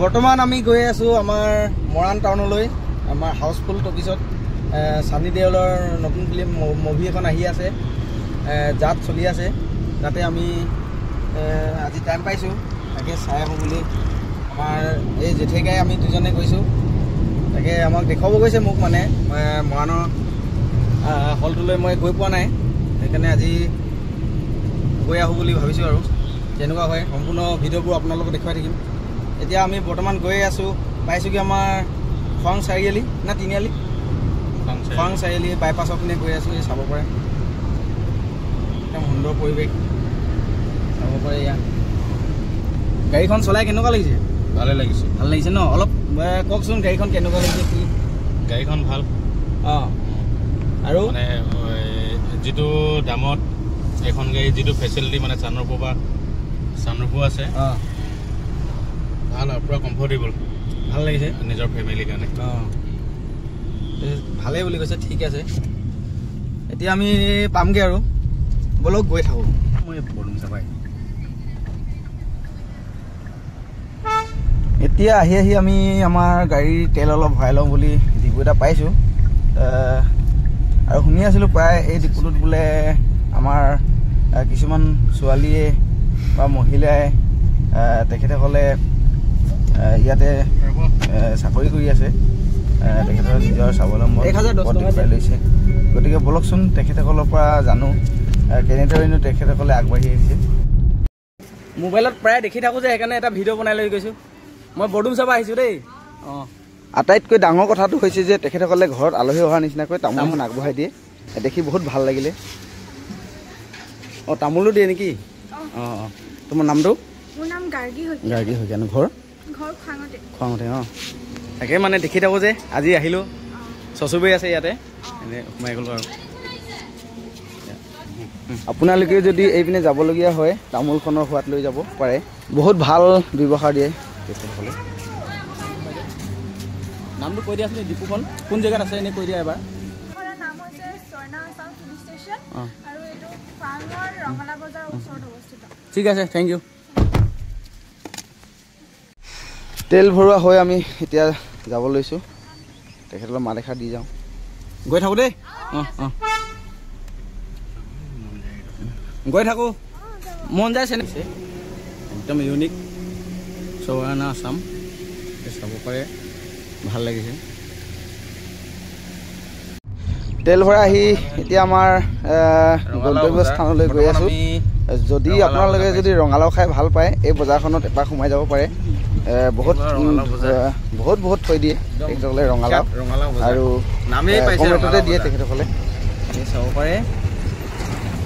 বৰ্তমান আমি গৈ আছোঁ আমাৰ মৰাণ টাউনলৈ আমাৰ হাউচফুল টকিছত সানি দেওলৰ নতুন ফিল্ম মুভি এখন আহি আছে জাত চলি আছে তাতে আমি আজি টাইম পাইছোঁ তাকে চাই আহোঁ বুলি আমাৰ এই জেঠেকাই আমি দুজনে গৈছোঁ তাকে আমাক দেখুৱাব গৈছে মোক মানে মৰাণৰ হলটোলৈ মই গৈ পোৱা নাই সেইকাৰণে আজি গৈ আহোঁ বুলি ভাবিছোঁ আৰু যেনেকুৱা হয় সম্পূৰ্ণ ভিডিঅ'বোৰ আপোনালোকক দেখুৱাই থাকিম এতিয়া আমি বৰ্তমান গৈ আছোঁ পাইছোঁগৈ আমাৰ খোৱাং চাৰিআলি না তিনিআলি খোৱাং চাৰিআলি বাইপাছৰ পিনে গৈ আছোঁ এই চাব পাৰে একদম সুন্দৰ পৰিৱেশ চাব পাৰে ইয়াত গাড়ীখন চলাই কেনেকুৱা লাগিছে ভালে লাগিছে ভাল লাগিছে ন অলপ কওকচোন গাড়ীখন কেনেকুৱা লাগিছে কি গাড়ীখন ভাল অঁ আৰু মানে যিটো দামত এখন গাড়ী যিটো ফেচিলিটি মানে ছানৰুফো আছে অঁ ভাল আৰু পুৰা কমফৰ্টেবল ভাল লাগিছে নিজৰ ফেমিলিৰ কাৰণে অঁ ভালেই বুলি কৈছে ঠিক আছে এতিয়া আমি পামগৈ আৰু বলক গৈ থাকোঁ মই বলুং চাবাই এতিয়া আহি আমি আমাৰ গাড়ীৰ তেল অলপ ভৰাই লওঁ বুলি ডিপু এটা পাইছোঁ আৰু শুনি আছিলোঁ প্ৰায় এই ডিপুটোত বোলে আমাৰ কিছুমান ছোৱালীয়ে বা মহিলাই তেখেতসকলে ইয়াতে চাকৰি কৰি আছে তেখেতৰ নিজৰ স্বাৱলম্বন লৈছে গতিকে বলকচোন তেখেতসকলৰ পৰা জানো কেনেদৰেনো তেখেতসকলে আগবাঢ়ি আহিছে মোবাইলত প্ৰায় দেখি থাকোঁ যে সেইকাৰণে এটা ভিডিঅ' বনাই লৈ গৈছোঁ মই বৰডুম চাব আহিছোঁ দেই অঁ আটাইতকৈ ডাঙৰ কথাটো হৈছে যে তেখেতসকলে ঘৰত আলহী অহাৰ নিচিনাকৈ তামোলখন আগবঢ়াই দিয়ে দেখি বহুত ভাল লাগিলে অঁ তামোলো দিয়ে নেকি অঁ অঁ তোমাৰ নামটো মোৰ নাম গাৰ্গী শইকীয়া ঘৰ খোৱাঙতে অঁ তাকে মানে দেখি থাকোঁ যে আজি আহিলোঁ চচুবৈ আছে ইয়াতে এনে সোমাই গ'লোঁ আৰু আপোনালোকে যদি এইপিনে যাবলগীয়া হয় তামোলখনৰ সোৱাদ লৈ যাব পাৰে বহুত ভাল ব্যৱহাৰ দিয়ে তেখেতসকলে নামটো কৈ দিয়াচোন ডিপুখন কোন জেগাত আছে এনেই কৈ দিয়া এবাৰ ঠিক আছে থেংক ইউ তেল ভৰোৱা হৈ আমি এতিয়া যাব লৈছোঁ তেখেতলৈ মাত এষাৰ দি যাওঁ গৈ থাকোঁ দেই অঁ অঁ গৈ থাকোঁ মন যায় চেনে একদম ইউনিক চৌৰানা আছাম চাব পাৰে ভাল লাগিছে তেল ভৰাই আহি এতিয়া আমাৰ গন্তব্য স্থানলৈ গৈ আছোঁ যদি আপোনালোকে যদি ৰঙালাও খাই ভাল পায় এই বজাৰখনত এপাক সোমাই যাব পাৰে বহুত থৈ দিয়ে তেখেতসকলে ৰঙালাও আৰু কমেটতে দিয়ে তেখেতসকলে আপুনি চাব পাৰে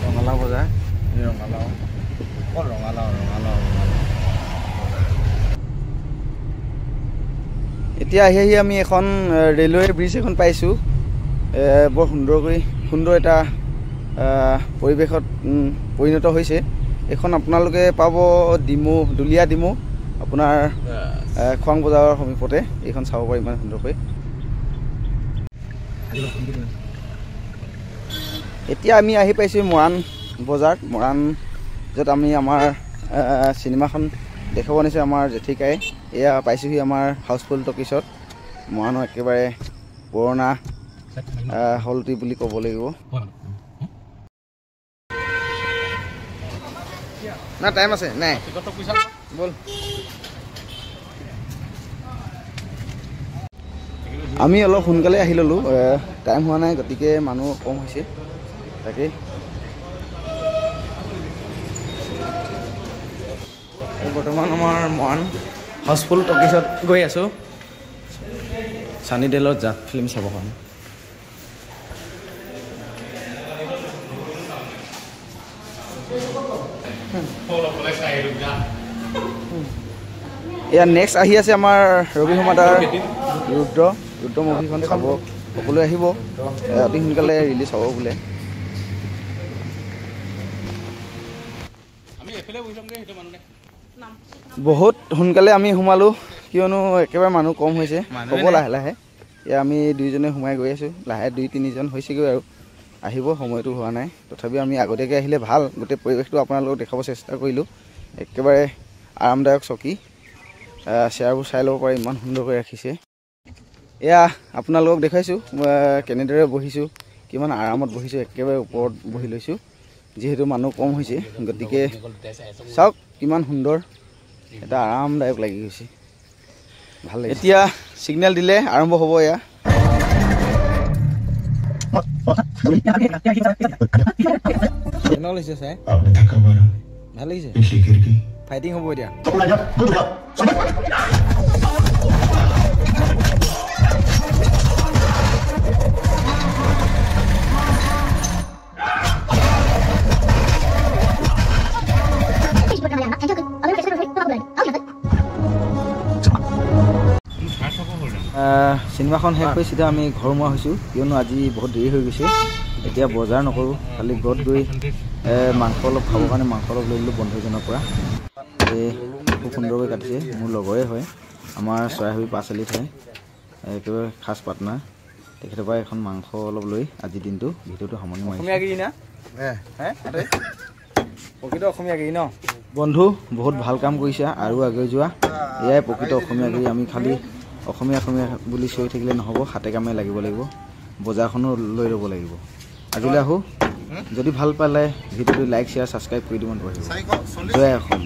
ৰঙালাও বজাৰ ৰঙালাও এতিয়া আহি আমি এখন ৰেলৱে ব্ৰিজ এখন পাইছোঁ বৰ সুন্দৰ এটা পৰিৱেশত পৰিণত হৈছে এইখন আপোনালোকে পাব দুলীয়া ডিমু আপোনাৰ খোৱাং বজাৰৰ সমীপতে এইখন চাব পাৰে ইমান সুন্দৰকৈ এতিয়া আমি আহি পাইছোঁ মৰাণ বজাৰ মৰাণ য'ত আমি আমাৰ চিনেমাখন দেখাব নিছে আমাৰ জেঠিকাই এয়া পাইছোঁহি আমাৰ হাউচফুল টকিছত মৰাণৰ একেবাৰে পুৰণা হলটি বুলি ক'ব লাগিব না টাইম আছে নাই বল আমি অলপ সোনকালে আহি ল'লোঁ টাইম হোৱা নাই গতিকে মানুহ কম হৈছে তাকেই বৰ্তমান আমাৰ মৰাণ হাউচফুল টকিছত গৈ আছোঁ সানি দেওলৰ জাত ফিল্ম চাবৰ কাৰণে এয়া নেক্সট আহি আছে আমাৰ ৰবি শৰ্মাদাৰ ৰুদ্ৰ মুভিখন চাব সকলোৱে আহিব অতি সোনকালে ৰিলিজ হ'ব বোলে বহুত সোনকালে আমি সোমালোঁ কিয়নো একেবাৰে মানুহ কম হৈছে হ'ব লাহে এয়া আমি দুইজনে সোমাই গৈ আছোঁ লাহে 2-3জন হৈছেগৈ আৰু আহিব সময়টো হোৱা নাই তথাপিও আমি আগতীয়াকৈ আহিলে ভাল গোটেই পৰিৱেশটো আপোনালোকক দেখাব চেষ্টা কৰিলোঁ একেবাৰে আৰামদায়ক চকী চেয়াৰবোৰ চাই ল'ব পাৰে, ইমান সুন্দৰকৈ ৰাখিছে। এয়া আপোনালোকক দেখুৱাইছোঁ কেনেদৰে বহিছোঁ, কিমান আৰামত বহিছোঁ, একেবাৰে ওপৰত বহি লৈছোঁ, যিহেতু মানুহ কম হৈছে, গতিকে চাওক কিমান সুন্দৰ এটা আৰামদায়ক লাগি গৈছে, ভাল লাগে। এতিয়া ছিগনেল দিলে আৰম্ভ হ'ব। এয়া কেনেকুৱা লাগিছে চাই? ভাল লাগিছে, ফাইটিং হ'ব এতিয়া। চিনেমাখন শেষ কৰি চিধা আমি ঘৰ সোমোৱা হৈছোঁ, কিয়নো আজি বহুত দেৰি হৈ গৈছে। এতিয়া বজাৰ নকৰোঁ, খালি ঘৰত গৈ মাংস অলপ খাবৰ কাৰণে মাংস অলপ লৈ ল'লোঁ বন্ধু এজনৰ পৰা। খুব সুন্দৰকৈ কাটিছে, মোৰ লগৰে হয়, আমাৰ চৰাইবাহী পাঁচআলিত হয়, একেবাৰে খাচ পাৰ্টনাৰ। তেখেতৰ পৰা এখন মাংস অলপ লৈ আজিৰ দিনটো ভিডিঅ'টো সামৰণি মাৰিছোঁ। অসমীয়াগিৰি না প্ৰকৃত অসমীয়াগিৰি ন বন্ধু, বহুত ভাল কাম কৰিছা আৰু আগুৱাই যোৱা। এয়াই প্ৰকৃত অসমীয়াগিৰি। আমি খালি অসমীয়া বুলি চিঞৰি থাকিলে নহ'ব, হাতে কামে লাগিব লাগিব, বজাৰখনো লৈ ল'ব লাগিব। আজিলৈ আহোঁ, যদি ভাল পালে ভিডিঅ'টো লাইক শ্বেয়াৰ ছাবস্ক্ৰাইব কৰি দিব নোৱাৰিব। জয় অসম।